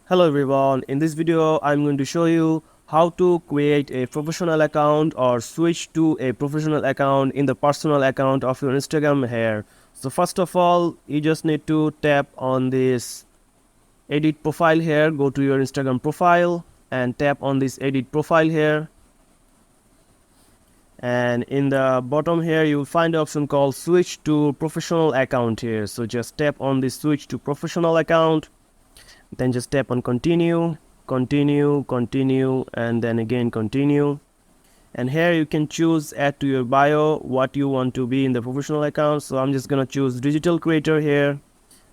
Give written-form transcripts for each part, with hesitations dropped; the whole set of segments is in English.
Hello everyone, in this video I'm going to show you how to create a professional account or switch to a professional account in the personal account of your Instagram here. So first of all, you just need to tap on this edit profile here, go to your Instagram profile and tap on this edit profile here. And in the bottom here you will find the option called switch to professional account here. So just tap on this switch to professional account. Then just tap on continue, and then again continue. And here you can choose add to your bio what you want to be in the professional account. So I'm just gonna choose digital creator here,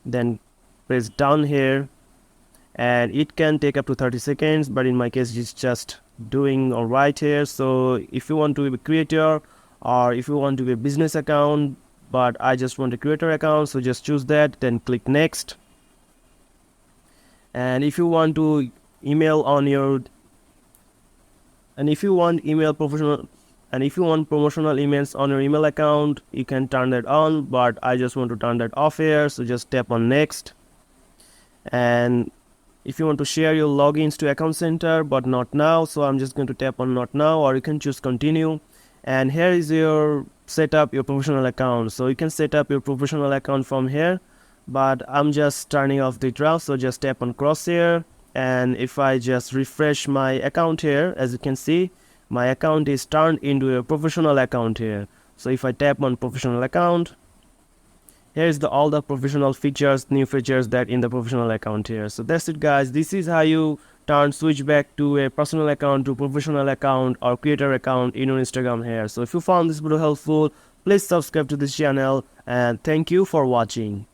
then press done here, and it can take up to 30 seconds, but in my case it's just doing all right here. So if you want to be a creator or if you want to be a business account, but I just want a creator account, so just choose that, then click next. And if you want to email on your if you want promotional emails on your email account, you can turn that on, but I just want to turn that off here, so just tap on next. And if you want to share your logins to account center but not now, so I'm just going to tap on not now, or you can choose continue. And here is your setup your professional account. So you can set up your professional account from here, but I'm just turning off the draft, so just tap on crosshair. And if I just refresh my account here, as you can see, my account is turned into a professional account here. So if I tap on professional account, here's all the professional features, new features that in the professional account here. So that's it guys, this is how you switch back to a personal account to professional account or creator account in your Instagram here. So if you found this video helpful, please subscribe to this channel, and thank you for watching.